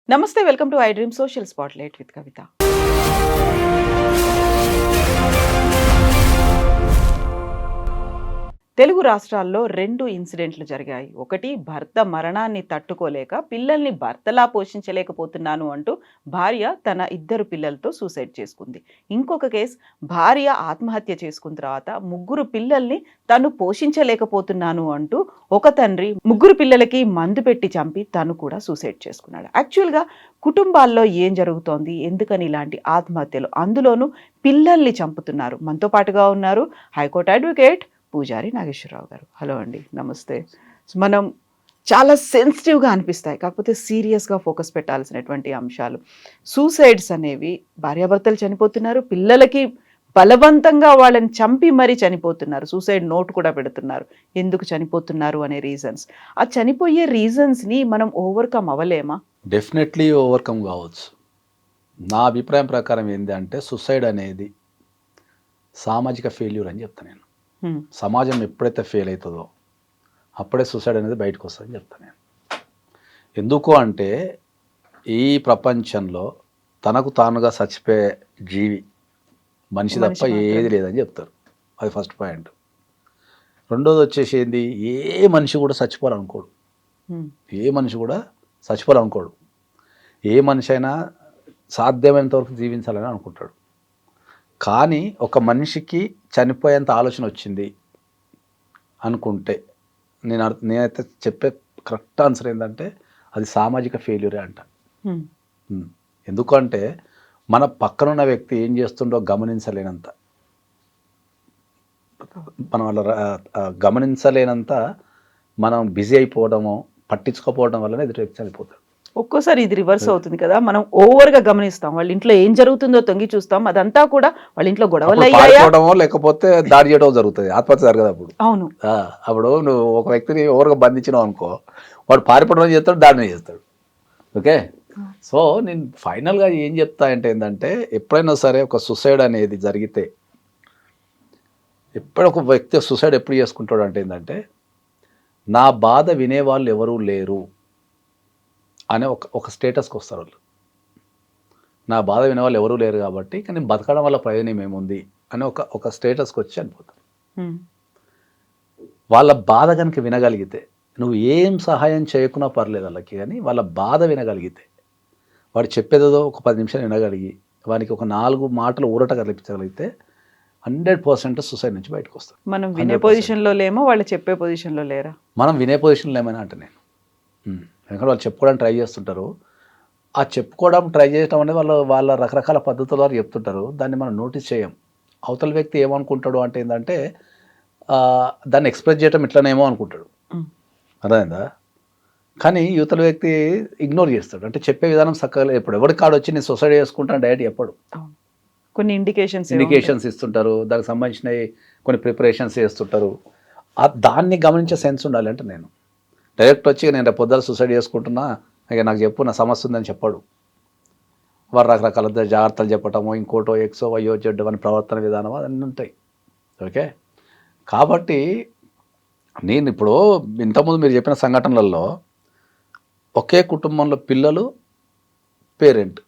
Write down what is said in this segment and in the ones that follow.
నమస్తే, welcome to I dream social spotlight with Kavitha. Telugu రాష్ట్రాల్లో 2 ఇన్సిడెంట్లు జరిగాయి. ఒకటి, భర్త మరణాన్ని తట్టుకోలేక పిల్లల్ని భర్తలా పోషించలేకపోతున్నాను అంటూ భార్య తన 2 పిల్లలతో సూసైడ్ చేసుకుంది. ఇంకొక కేసు, భార్య ఆత్మహత్య చేసుకున్న తర్వాత 3 పిల్లల్ని తను పోషించలేకపోతున్నాను అంటూ ఒక తండ్రి 3 పిల్లలకి మందు పెట్టి చంపి తను కూడా సూసైడ్ చేసుకున్నాడు. యాక్చువల్గా కుటుంబాల్లో ఏం జరుగుతోంది, ఎందుకని ఇలాంటి ఆత్మహత్యలు, అందులోనూ పిల్లల్ని చంపుతున్నారు? మనతో పాటుగా ఉన్నారు హైకోర్టు అడ్వకేట్ పూజారి నాగేశ్వరరావు గారు. హలో అండి, నమస్తే. మనం చాలా సెన్సిటివ్గా అనిపిస్తాయి, కాకపోతే సీరియస్గా ఫోకస్ పెట్టాల్సినటువంటి అంశాలు. సూసైడ్స్ అనేవి, భార్యాభర్తలు చనిపోతున్నారు, పిల్లలకి బలవంతంగా వాళ్ళని చంపి మరీ చనిపోతున్నారు, సూసైడ్ నోట్ కూడా పెడుతున్నారు. ఎందుకు చనిపోతున్నారు అనే రీజన్స్, ఆ చనిపోయే రీజన్స్ని మనం ఓవర్కమ్ అవ్వలేమా? డెఫినెట్లీ ఓవర్కమ్ కావచ్చు. నా అభిప్రాయం ప్రకారం ఏంటంటే సూసైడ్ అనేది సామాజిక ఫెయిల్యూర్ అని చెప్తాను నేను. సమాజం ఎప్పుడైతే ఫెయిల్ అవుతుందో అప్పుడే సూసైడ్ అనేది బయటకు వస్తుందని చెప్తాను నేను. ఎందుకు అంటే ఈ ప్రపంచంలో తనకు తానుగా చచ్చిపోయే జీవి మనిషి తప్ప ఏది లేదని చెప్తారు. అది ఫస్ట్ పాయింట్. రెండోది వచ్చేసి ఏంది, ఏ మనిషి కూడా చచ్చిపోవాలనుకోడు. ఏ మనిషి కూడా చచ్చిపోవాలనుకోడు. ఏ మనిషి అయినా సాధ్యమైనంత వరకు జీవించాలని అనుకుంటాడు. కానీ ఒక మనిషికి చనిపోయేంత ఆలోచన వచ్చింది అనుకుంటే నేనైతే చెప్పే కరెక్ట్ ఆన్సర్ ఏంటంటే అది సామాజిక ఫెయిల్యూరే అంట. ఎందుకంటే మన పక్కనున్న వ్యక్తి ఏం చేస్తుండో గమనించలేనంత మనం బిజీ అయిపోవడమో పట్టించుకోపోవడం వల్లనే ఎదుటి వ్యక్తి చనిపోతాడు. ఒక్కోసారి ఇది రివర్స్ అవుతుంది కదా, మనం ఓవర్గా గమనిస్తాం, వాళ్ళ ఇంట్లో ఏం జరుగుతుందో తొంగి చూస్తాం, అదంతా కూడా వాళ్ళ ఇంట్లో గొడవలు అయ్యాయో లేకపోతే దాడి చేయడం జరుగుతుంది, ఆత్మహత్య జరగదు అప్పుడు. అవును, అప్పుడు నువ్వు ఒక వ్యక్తిని ఓవర్గా బంధించినావు అనుకో, వాడు పారిపోవడం చేస్తాడు, దాడిని చేస్తాడు. ఓకే, సో నేను ఫైనల్గా ఏం చెప్తా అంటే ఏంటంటే ఎప్పుడైనా సరే ఒక సూసైడ్ అనేది జరిగితే, ఎప్పుడు ఒక వ్యక్తి సూసైడ్ ఎప్పుడు చేసుకుంటాడు అంటే ఏంటంటే నా బాధ వినేవాళ్ళు ఎవరూ లేరు అనే ఒక స్టేటస్కి వస్తారు వాళ్ళు. నా బాధ వినేవాళ్ళు ఎవరూ లేరు కాబట్టి కానీ బతకడం వల్ల ప్రయోజనం ఏముంది అని ఒక స్టేటస్కి వచ్చి చనిపోతారు. వాళ్ళ బాధ కనుక వినగలిగితే, నువ్వు ఏం సహాయం చేయకున్నా పర్లేదు వాళ్ళకి, కానీ వాళ్ళ బాధ వినగలిగితే, వాడు చెప్పేదేదో ఒక 10 నిమిషాలు వినగలిగి వానికి ఒక 4 మాటలు ఊరట కల్పించగలిగితే 100% సూసైడ్ నుంచి బయటకు వస్తారు. మనం వినే పొజిషన్లో లేమో, వాళ్ళు చెప్పే పొజిషన్లో లేరా? మనం వినే పొజిషన్లో ఏమైనా అంటే నేను ఎందుకంటే వాళ్ళు చెప్పుకోవడానికి ట్రై చేస్తుంటారు. ఆ చెప్పుకోవడం ట్రై చేయడం అనేది వాళ్ళ రకరకాల పద్ధతుల ద్వారా చెప్తుంటారు. దాన్ని మనం నోటీస్ చేయం. అవతల వ్యక్తి ఏమనుకుంటాడు అంటే ఏంటంటే దాన్ని ఎక్స్ప్రెస్ చేయడం ఇట్లనేమో అనుకుంటాడు, అర్థమైందా? కానీ యువతల వ్యక్తి ఇగ్నోర్ చేస్తాడు. అంటే చెప్పే విధానం చక్కగా ఎప్పుడు ఎవరి కాడు వచ్చి నేను సొసైడ్ చేసుకుంటాను డైరెక్ట్ చెప్పడు. కొన్ని ఇండికేషన్స్ ఇస్తుంటారు, దానికి సంబంధించిన కొన్ని ప్రిపరేషన్స్ చేస్తుంటారు. దాన్ని గమనించే సెన్స్ ఉండాలి. అంటే నేను డైరెక్ట్ వచ్చి నేను రేపు పొద్దున సూసైడ్ చేసుకుంటున్నా, ఇక నాకు చెప్పు, నా సమస్య ఉందని చెప్పాడు. వారు రకరకాల జాగ్రత్తలు చెప్పటము, ఇంకోటో ఎక్సో వయ్యో జడ్డు అని ప్రవర్తన విధానం అన్నీ ఉంటాయి. ఓకే, కాబట్టి నేను ఇప్పుడు ఇంతకుముందు మీరు చెప్పిన సంఘటనలలో ఒకే కుటుంబంలో పిల్లలు పేరెంట్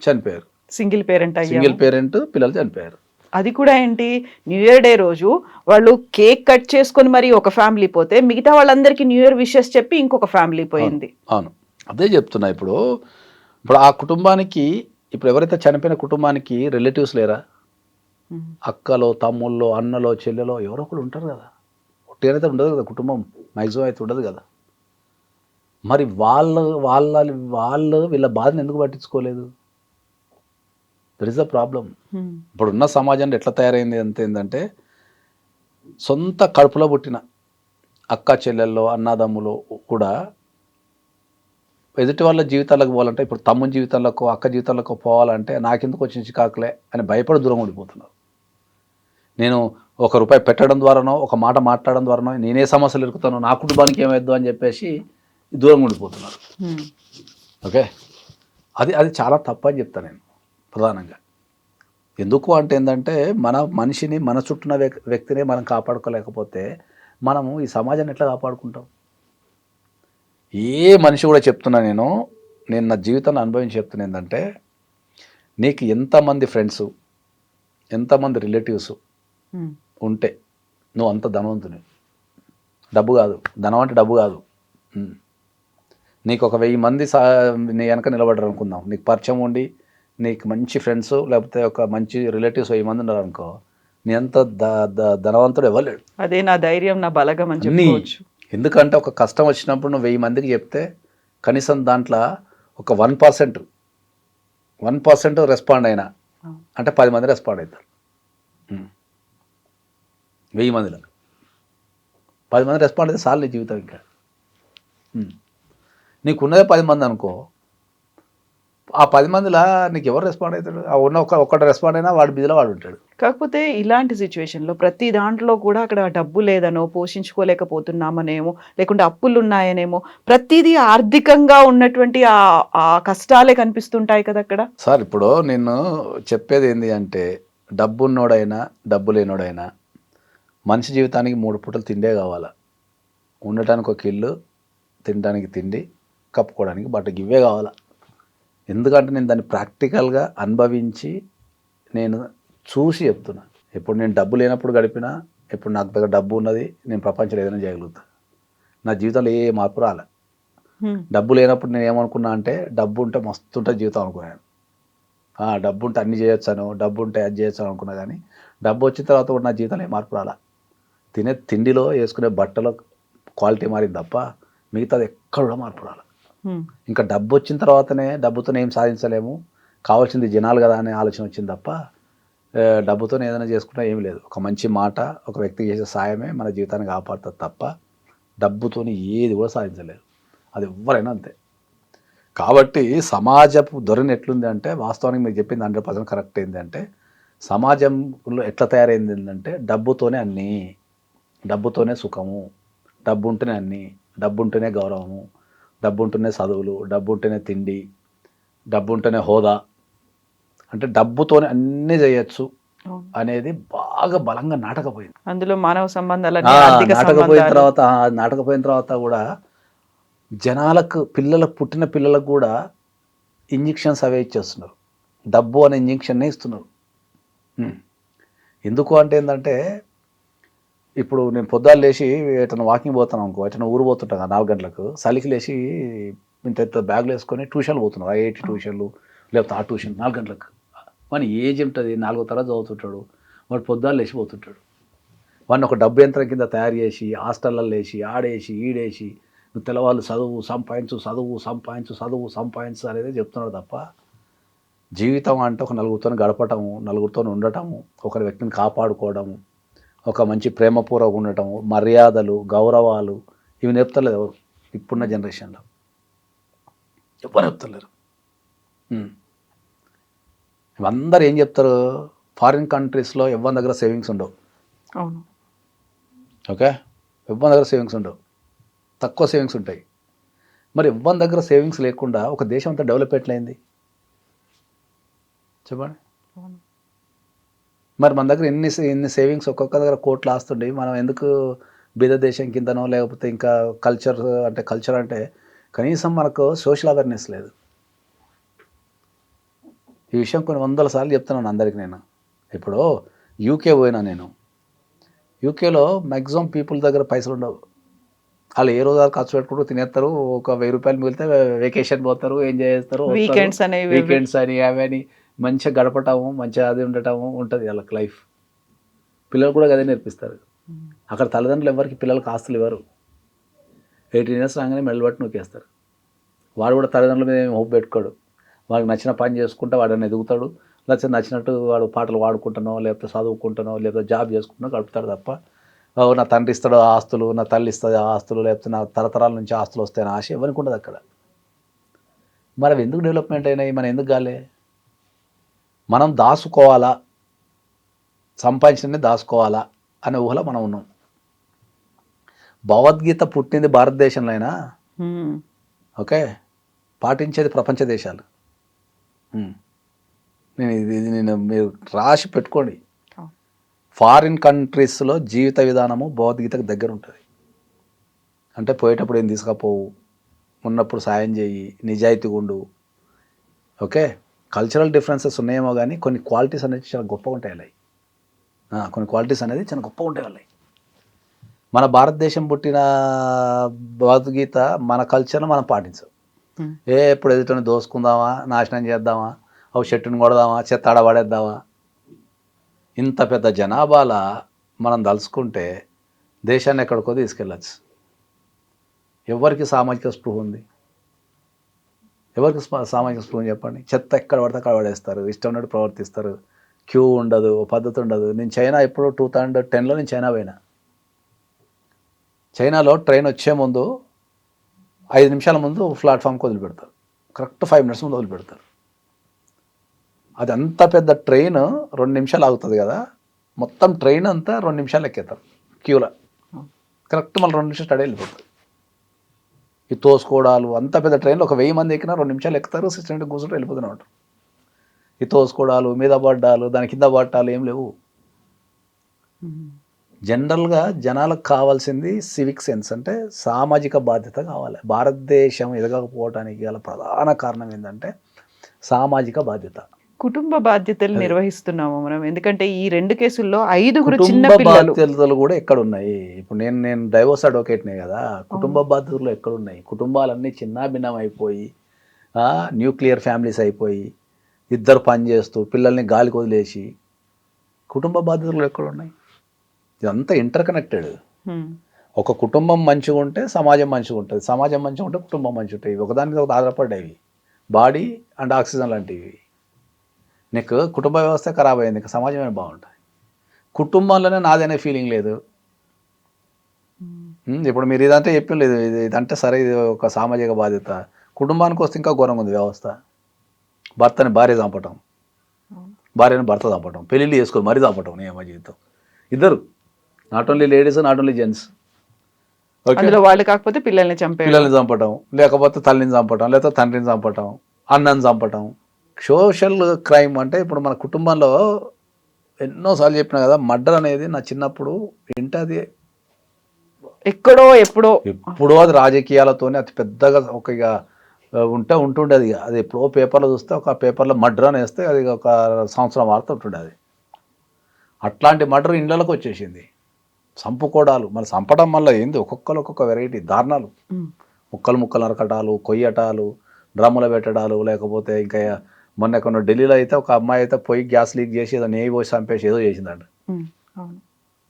చనిపోయారు, సింగిల్ పేరెంట్ పిల్లలు చనిపోయారు. అది కూడా ఏంటి, న్యూ ఇయర్ డే రోజు వాళ్ళు కేక్ కట్ చేసుకొని మరి ఒక ఫ్యామిలీ పోతే, మిగతా వాళ్ళందరికీ న్యూ ఇయర్ విషెస్ చెప్పి ఇంకొక ఫ్యామిలీ పోయింది. అవును, అదే చెప్తున్నా. ఇప్పుడు ఆ కుటుంబానికి, ఇప్పుడు ఎవరైతే చనిపోయిన కుటుంబానికి రిలేటివ్స్ లేరా? అక్కలో, తమ్ముళ్ళో, అన్నలో, చెల్లెలో ఎవరో ఒకరు ఉంటారు కదా. ఒట్టిగానైతే ఉండదు కదా కుటుంబం, మ్యాక్సిమం అయితే ఉండదు కదా. మరి వాళ్ళు వీళ్ళ బాధను ఎందుకు పట్టించుకోలేదు? That is the problem. ఇప్పుడున్న సమాజంలో ఎట్లా తయారైంది అంతే ఏంటంటే, సొంత కడుపులో పుట్టిన అక్క చెల్లెల్లో, అన్నదమ్ములు కూడా ఎదుటి వాళ్ళ జీవితాలకు పోవాలంటే, ఇప్పుడు తమ్ముని జీవితాలకు, అక్క జీవితాలకు పోవాలంటే నాకెందుకు వచ్చిన చికాకులే అని భయపడి దూరం ఉండిపోతున్నారు. నేను ₹1 పెట్టడం ద్వారానో, ఒక మాట మాట్లాడడం ద్వారానో నేనే సమస్యలు ఎదుర్కొతాను, నా కుటుంబానికి ఏమైద్దు అని చెప్పేసి దూరంగా ఉండిపోతున్నారు. ఓకే, అది చాలా తప్పు అని చెప్తాను నేను ప్రధానంగా. ఎందుకు అంటే ఏంటంటే మన మనిషిని మన చుట్టూన్న వ్యక్తిని మనం కాపాడుకోలేకపోతే మనము ఈ సమాజాన్ని ఎట్లా కాపాడుకుంటాం? ఏ మనిషి కూడా చెప్తున్నా నేను నా జీవితాన్ని అనుభవించి చెప్తున్నా ఏంటంటే నీకు ఎంతమంది ఫ్రెండ్స్ ఎంతమంది రిలేటివ్స్ ఉంటే నువ్వు అంత ధనవంతుని. డబ్బు కాదు, ధనం అంటే డబ్బు కాదు. నీకు ఒక 1000 మంది నీ వెనక నిలబడ్డారు అనుకుందాం, నీకు పరిచయం ఉండి నీకు మంచి ఫ్రెండ్స్ లేకపోతే ఒక మంచి రిలేటివ్స్ 1000 మంది ఉన్నారు అనుకో, నీ అంత ధనవంతుడు ఇవ్వలేడు. అదే నా ధైర్యం, నా బలగం అని చెప్పుకోవచ్చు. ఎందుకంటే ఒక కష్టం వచ్చినప్పుడు నువ్వు 1000 మందికి చెప్తే కనీసం దాంట్లో ఒక 1% రెస్పాండ్ అయినా అంటే 10 మంది రెస్పాండ్ అవుతారు. 1000 మందిలో 10 మంది రెస్పాండ్ అయితే చాలు నీ జీవితం. ఇంకా నీకున్నదే 10 మంది అనుకో, ఆ 10 మందిలో నీకు ఎవరు రెస్పాండ్ అవుతాడు? ఆ ఉన్న ఒక్కటి రెస్పాండ్ అయినా వాడి బిజీలో వాడు ఉంటాడు. కాకపోతే ఇలాంటి సిచ్యువేషన్లో ప్రతి దాంట్లో కూడా అక్కడ డబ్బు లేదనో, పోషించుకోలేకపోతున్నామనేమో, లేకుంటే అప్పులు ఉన్నాయనేమో, ప్రతిదీ ఆర్థికంగా ఉన్నటువంటి ఆ కష్టాలే కనిపిస్తుంటాయి కదా అక్కడ. సార్ ఇప్పుడు నేను చెప్పేది ఏంటి అంటే డబ్బు ఉన్నోడైనా డబ్బు లేనోడైనా మనిషి జీవితానికి 3 పూటలు తిండే కావాలా. ఉండటానికి ఒక ఇల్లు, తినడానికి తిండి, కప్పుకోవడానికి బట్ట, ఇవే కావాలా. ఎందుకంటే నేను దాన్ని ప్రాక్టికల్గా అనుభవించి నేను చూసి చెప్తున్నా. ఇప్పుడు నేను డబ్బు లేనప్పుడు గడిపినా, ఇప్పుడు నాకు దగ్గర డబ్బు ఉన్నది, నేను ప్రపంచంలో ఏదైనా చేయగలుగుతా. నా జీవితంలో ఏ మార్పు రాలే. డబ్బు లేనప్పుడు నేను ఏమనుకున్నా అంటే డబ్బు ఉంటే మస్తు ఉంటుంది జీవితం అనుకున్నాను. డబ్బు ఉంటే అన్ని చేయొచ్చాను, డబ్బు ఉంటే అది చేయొచ్చాను అనుకున్నా. కానీ డబ్బు వచ్చిన తర్వాత కూడా నా జీవితంలో ఏ మార్పు రాలే. తినే తిండిలో, వేసుకునే బట్టలో క్వాలిటీ మారింది తప్ప మిగతాది ఎక్కడ కూడా మార్పు రాలే. ఇంకా డబ్బు వచ్చిన తర్వాతనే డబ్బుతో ఏం సాధించలేము, కావాల్సింది జనాలు కదా అనే ఆలోచన వచ్చింది తప్ప డబ్బుతో ఏదైనా చేసుకుంటా ఏమి లేదు. ఒక మంచి మాట, ఒక వ్యక్తికి చేసే సాయమే మన జీవితాన్ని కాపాడుతుంది తప్ప డబ్బుతో ఏది కూడా సాధించలేదు. అది ఎవరైనా అంతే. కాబట్టి సమాజపు ధోరణి ఎట్లుంది అంటే, వాస్తవానికి మీరు చెప్పింది 100% కరెక్ట్. ఏంటంటే సమాజంలో ఎట్లా తయారైంది ఏంటంటే డబ్బుతోనే అన్నీ, డబ్బుతోనే సుఖము, డబ్బు ఉంటేనే అన్నీ, డబ్బు ఉంటేనే గౌరవము, డబ్బు ఉంటేనే చదువులు, డబ్బు ఉంటేనే తిండి, డబ్బు ఉంటేనే హోదా, అంటే డబ్బుతోనే అన్నీ చేయొచ్చు అనేది బాగా బలంగా నాటకపోయింది. అందులో మానవ సంబంధాలు నాటకపోయిన తర్వాత కూడా జనాలకు, పుట్టిన పిల్లలకు కూడా ఇంజెక్షన్స్ అవే ఇచ్చేస్తున్నారు. డబ్బు అనే ఇంజెక్షన్నే ఇస్తున్నారు. ఎందుకు అంటే ఏంటంటే ఇప్పుడు నేను పొద్దున్న లేచి ఎటన్నా వాకింగ్ పోతాను అనుకో, ఎటన్నా ఊరు పోతుంటాను 4 గంటలకు, చలికి లేచి ఇంత బ్యాగులు వేసుకొని ట్యూషన్లు పోతున్నారు. ఐఐటి ట్యూషన్లు లేకపోతే ఆ ట్యూషన్ 4 గంటలకు. వాని ఏజ్ ఉంటుంది, 4వ తరగతి చదువుతుంటాడు, వాడు పొద్దున్న లేచి పోతుంటాడు. వాడిని ఒక డబ్బు యంత్రం కింద తయారు చేసి హాస్టల్లో వేసి ఆడేసి ఈడేసి నువ్వు తెల్లవాళ్ళు చదువు సంపాదించు, చదువు సంపాదించు, చదువు సంపాదించు అనేది చెప్తున్నాడు తప్ప జీవితం అంటే ఒక నలుగురితో గడపటము, నలుగురితో ఉండటము, ఒకరి వ్యక్తిని కాపాడుకోవడము, ఒక మంచి ప్రేమపూర్వకంగా ఉండటము, మర్యాదలు, గౌరవాలు, ఇవి నేర్పుతలేదు ఎవరు ఇప్పుడున్న జనరేషన్లో. ఎవరు నేర్పుతలేరు. అందరు ఏం చెప్తారు, ఫారిన్ కంట్రీస్లో ఎవరి దగ్గర సేవింగ్స్ ఉండవు. ఓకే, ఎవరి దగ్గర సేవింగ్స్ ఉండవు, తక్కువ సేవింగ్స్ ఉంటాయి. మరి ఎవరి దగ్గర సేవింగ్స్ లేకుండా ఒక దేశం అంతా డెవలప్ ఎట్లయింది చెప్పండి. మరి మన దగ్గర ఎన్ని సేవింగ్స్, ఒక్కొక్క దగ్గర కోట్లు ఆస్తుండే, మనం ఎందుకు బీద దేశం కిందనో లేకపోతే ఇంకా కల్చర్ అంటే కనీసం మనకు సోషల్ అవేర్నెస్ లేదు. ఈ విషయం కొన్ని 100 సార్లు చెప్తున్నాను అందరికి. నేను ఇప్పుడు యూకే పోయినా, నేను యూకేలో మ్యాక్సిమం పీపుల్ దగ్గర పైసలు ఉండవు. వాళ్ళు ఏ రోజు ఖర్చు పెట్టుకుంటూ తినేస్తారు. ఒక 1000 రూపాయలు మిగిలితే వెకేషన్ పోతారు, ఎంజాయ్ చేస్తారు, వీకెండ్స్ అని అవని మంచిగా గడపటము, మంచిగా అది ఉండటము ఉంటుంది వాళ్ళకి లైఫ్. పిల్లలు కూడా అదే నేర్పిస్తారు. అక్కడ తల్లిదండ్రులు ఎవరికి పిల్లలకు ఆస్తులు ఇవ్వరు. 18 years రాగానే మెడలు పట్టి నొక్కేస్తారు. వాడు కూడా తల్లిదండ్రుల మీద ఏమి హోప్ పెట్టుకోడు. వాడికి నచ్చిన పని చేసుకుంటే వాడని ఎదుగుతాడు, లేకపోతే నచ్చినట్టు వాడు పాటలు పాడుకుంటానో లేకపోతే చదువుకుంటానో లేకపోతే జాబ్ చేసుకుంటానో గడుపుతాడు తప్ప నా తండ్రి ఇస్తాడు ఆస్తులు, నా తల్లి ఇస్తుంది ఆస్తులు, లేకపోతే నా తరతరాల నుంచి ఆస్తులు వస్తాయని ఆశ ఎవరికి ఉండదు అక్కడ. మరి అవి ఎందుకు డెవలప్మెంట్ అయినాయి, మనం ఎందుకు కాలే? మనం దాచుకోవాలా, సంపాదించింది దాచుకోవాలా అనే ఊహలో మనం ఉన్నాం. భగవద్గీత పుట్టింది భారతదేశంలో అయినా ఓకే, పాటించేది ప్రపంచ దేశాలు. నేను మీరు రాసి పెట్టుకోండి. అవును. ఫారిన్ కంట్రీస్లో జీవిత విధానము భగవద్గీతకు దగ్గర ఉంటుంది. అంటే పోయేటప్పుడు ఏం తీసుకపోవు, ఉన్నప్పుడు సాయం చేయి, నిజాయితీగా ఉండు. ఓకే, కల్చరల్ డిఫరెన్సెస్ ఉన్నాయేమో కానీ కొన్ని క్వాలిటీస్ అనేది చాలా గొప్పగా ఉంటాయి వాళ్ళవి. కొన్ని క్వాలిటీస్ అనేది చాలా గొప్పగా ఉంటాయి వాళ్ళవి. మన భారతదేశం పుట్టిన భగవద్గీత మన కల్చర్ను మనం పాటించాం. ఎప్పుడు ఎదుటిని దోసుకుందామా, నాశనం చేద్దామా, ఒక చెట్టుని కొడదామా, చెత్త ఆడ పడేద్దామా. ఇంత పెద్ద జనాభాల మనం దలుచుకుంటే దేశాన్ని ఎక్కడికో తీసుకెళ్ళచ్చు. ఎవరికి సామాజిక స్పృహ ఉంది? ఎవరికి సామాజిక స్పృహ చెప్పండి. చెత్త ఎక్కడ పడితే అక్కడ పడేస్తారు, ఇష్టం ఉన్నట్టు ప్రవర్తిస్తారు, క్యూ ఉండదు, పద్ధతి ఉండదు. నేను చైనా ఎప్పుడు 2010లో నేను చైనా పోయినా. చైనాలో ట్రైన్ వచ్చే ముందు 5 నిమిషాల ముందు ప్లాట్ఫామ్కి వదిలిపెడతారు. కరెక్ట్ 5 మినిట్స్ ముందు వదిలిపెడతారు. అది అంత పెద్ద ట్రైన్ 2 నిమిషాలు ఆగుతుంది కదా, మొత్తం ట్రైన్ అంతా 2 నిమిషాలు ఎక్కేస్తారు క్యూలో. కరెక్ట్ మళ్ళీ 2 నిమిషాలు స్టడీ వెళ్ళిపోతారు. ఈ తోసుకోవడాలు, అంత పెద్ద ట్రైన్లో ఒక 1000 మంది ఎక్కినా 2 నిమిషాలు ఎక్కుతారు, సిస్టమ్ కూర్చుంటే వెళ్ళిపోతూనే ఉంటారు. ఈ తోసుకోవడాలు, మీద పడ్డాలు, దాని కింద పట్టాలు ఏం లేవు. జనరల్గా జనాలకు కావాల్సింది సివిక్ సెన్స్, అంటే సామాజిక బాధ్యత కావాలి. భారతదేశం ఎదగకపోవడానికి గల ప్రధాన కారణం ఏంటంటే సామాజిక బాధ్యత. కుటుంబ బాధ్యతలు నిర్వహిస్తున్నాము మనం. ఎందుకంటే ఈ 2 కేసుల్లో 5 చిన్న కుటుంబ పిల్లలు. బాధ్యతలు కూడా ఎక్కడ ఉన్నాయి? ఇప్పుడు నేను డైవోర్స్ అడ్వకేట్నే కదా. కుటుంబ బాధ్యతలు ఎక్కడ ఉన్నాయి? కుటుంబాలన్నీ చిన్నాభిన్నం అయిపోయి, న్యూక్లియర్ ఫ్యామిలీస్ అయిపోయి, ఇద్దరు పని చేస్తూ పిల్లల్ని గాలికి వదిలేసి, కుటుంబ బాధ్యతలు ఎక్కడ ఉన్నాయి? ఇదంతా ఇంటర్ కనెక్టెడ్. ఒక కుటుంబం మంచిగా ఉంటే సమాజం మంచిగా ఉంటుంది, సమాజం మంచిగా ఉంటే కుటుంబం మంచిగా ఉంటాయి. ఒకదానికి ఒకటి ఆధారపడ్డాయి. బాడీ అండ్ ఆక్సిజన్ లాంటివి. నీకు కుటుంబ వ్యవస్థ ఖరాబ్ అయింది, ఇంకా సమాజమే బాగుంటుంది. కుటుంబంలోనే నాదనే ఫీలింగ్ లేదు. ఇప్పుడు మీరు ఇదంటే చెప్పిన లేదు, ఇదంటే సరే ఇది ఒక సామాజిక బాధ్యత. కుటుంబానికి వస్తే ఇంకా ఘోరంగా ఉంది వ్యవస్థ. భర్తని భార్య చంపటం, భార్యని భర్త చంపటం, పెళ్ళిళ్ళు చేసుకోవాలి మరీ చంపటం, నియమ జీవితం. ఇద్దరు, not only ladies, not only gents. అందులో వాళ్ళు కాకపోతే పిల్లల్ని చంపటం, లేకపోతే తల్లిని చంపటం, లేకపోతే తండ్రిని చంపటం, అన్నని చంపటం. సోషల్ క్రైమ్ అంటే ఇప్పుడు మన కుటుంబంలో ఎన్నోసార్లు చెప్పినా కదా, మర్డర్ అనేది నా చిన్నప్పుడు ఏంటది ఎక్కడో ఎప్పుడో అది రాజకీయాలతోనే అతి పెద్దగా ఒక ఇక ఉంటుండేది. అది ఎప్పుడో పేపర్లో చూస్తే ఒక పేపర్లో మర్డర్ అని వేస్తే అది ఒక సంవత్సరం వార్త ఉంటుండేది. అట్లాంటి మర్డర్ ఇండ్లలోకి వచ్చేసింది. చంపుకోవడాలు, మళ్ళీ చంపడం వల్ల ఏంది ఒక్కొక్కరు ఒక్కొక్క వెరైటీ దారుణాలు. ముక్కలు నరకటాలు, కొయ్యటాలు, డ్రమ్ములు పెట్టడాలు, లేకపోతే ఇంకా మొన్న ఎక్కడ ఢిల్లీలో అయితే ఒక అమ్మాయి అయితే పోయి గ్యాస్ లీక్ చేసి ఏదో నెయ్యి పోసి చంపేసి ఏదో చేసిందంట.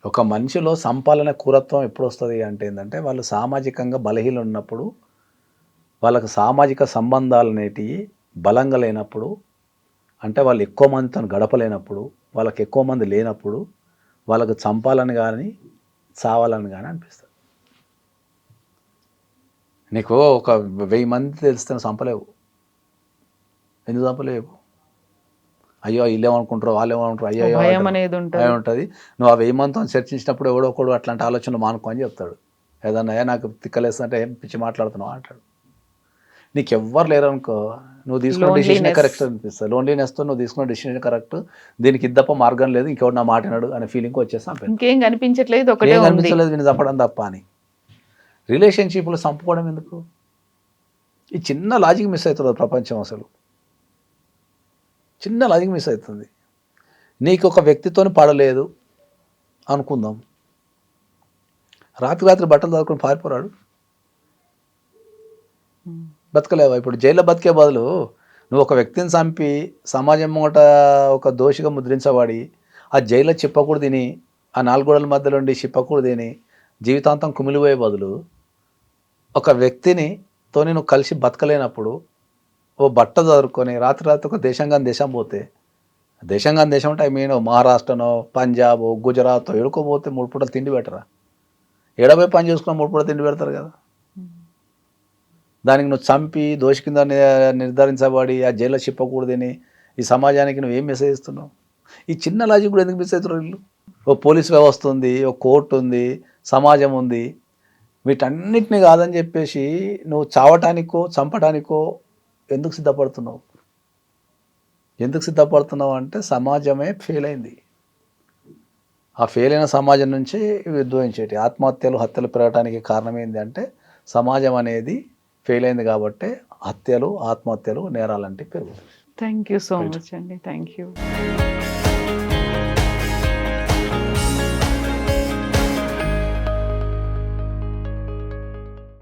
ఒక మనిషిలో సంపాలనే కూరత్వం ఎప్పుడు వస్తుంది అంటే ఏంటంటే వాళ్ళు సామాజికంగా బలహీన ఉన్నప్పుడు, వాళ్ళకు సామాజిక సంబంధాలు అనేటివి బలంగా లేనప్పుడు, అంటే వాళ్ళు ఎక్కువ మందితో గడపలేనప్పుడు, వాళ్ళకి ఎక్కువ మంది లేనప్పుడు వాళ్ళకు చంపాలని కానీ చావాలని కానీ అనిపిస్తుంది. నీకు ఒక 1000 మంది తెలిస్తే చంపలేవు. ఎందుకు చంపలేవు? అయ్యో వీళ్ళు ఏమనుకుంటారో, వాళ్ళు ఏమనుకుంటారు, అయ్యో భయం అనేది ఉంటుంది. నువ్వు ఆ 1000 మందితో చర్చించినప్పుడు ఎవడో ఒకడు అట్లాంటి ఆలోచనలు మానుకో అని చెప్తాడు. ఏదన్నా నాకు తిక్కలేస్తుంటే ఏం పిచ్చి మాట్లాడుతున్నావు అంటాడు. నీకు ఎవ్వరు లేరనుకో, నువ్వు తీసుకున్న డెసిషన్ కరెక్ట్ అనిపిస్తుంది. లోన్లీనెస్తో నువ్వు తీసుకున్న డెసిషన్ కరెక్ట్, దీనికి ఇద్దప్ప మార్గం లేదు, ఇంకెవడు నా మాట్లాడు అనే ఫీలింగ్ వచ్చేస్తాను. ఇంకేం కనిపించట్లేదు, నేను చంపడం తప్ప అని. రిలేషన్షిప్లో చంపుకోవడం ఎందుకు? ఈ చిన్న లాజిక్ మిస్ అవుతుంది ప్రపంచం. అసలు చిన్న లాజిక్ మిస్ అవుతుంది. నీకు ఒక వ్యక్తితో పడలేదు అనుకుందాం, రాత్రి బట్టలు చదువుకొని పారిపోరాడు, బతకలేవా? ఇప్పుడు జైల్లో బతికే బదులు నువ్వు ఒక వ్యక్తిని చంపి సమాజం ముంగట ఒక దోషిగా ముద్రించబడి ఆ జైల్లో చిప్పకూడు తిని, ఆ 4 గోడల మధ్యలో ఉండి చిప్పకూడు తిని జీవితాంతం కుమిలిపోయే బదులు ఒక వ్యక్తినితో నువ్వు కలిసి బతకలేనప్పుడు ఓ బట్ట చదువుకొని రాత్రి ఒక దేశం పోతే, దేశం అంటే ఐ మీన్ మహారాష్ట్రనో పంజాబ్ గుజరాత్ ఎడుకోపోతే 3 పూటలు తిండి పెట్టరా? ఎడబోయి పని చేసుకున్న 3 పూటలు తిండి పెడతారు కదా. దానికి నువ్వు చంపి దోషి కింద నిర్ధారించబడి ఆ జైల్లో చిప్పకూడదని ఈ సమాజానికి నువ్వు ఏం మెసేజ్ ఇస్తున్నావు? ఈ చిన్న లాజిక్ కూడా ఎందుకు మిస్ అవుతారు వీళ్ళు? ఓ పోలీస్ వ్యవస్థ ఉంది, ఓ కోర్టు ఉంది, సమాజం ఉంది, వీటన్నిటిని కాదని చెప్పేసి నువ్వు చావటానికో చంపటానికో ఎందుకు సిద్ధపడుతున్నావు? ఎందుకు సిద్ధపడుతున్నావు అంటే సమాజమే ఫెయిల్ అయింది. ఆ ఫెయిల్ అయిన సమాజం నుంచి ఇవి ఉద్భవించేటి ఆత్మహత్యలు, హత్యలు పెరగడానికి కారణం ఏంది అంటే సమాజం అనేది ఫెయిల్ అయింది కాబట్టి హత్యలు, ఆత్మహత్యలు, నేరాలంటివి పెరుగుతాయి. Thank you so right. Much అండి. Thank you.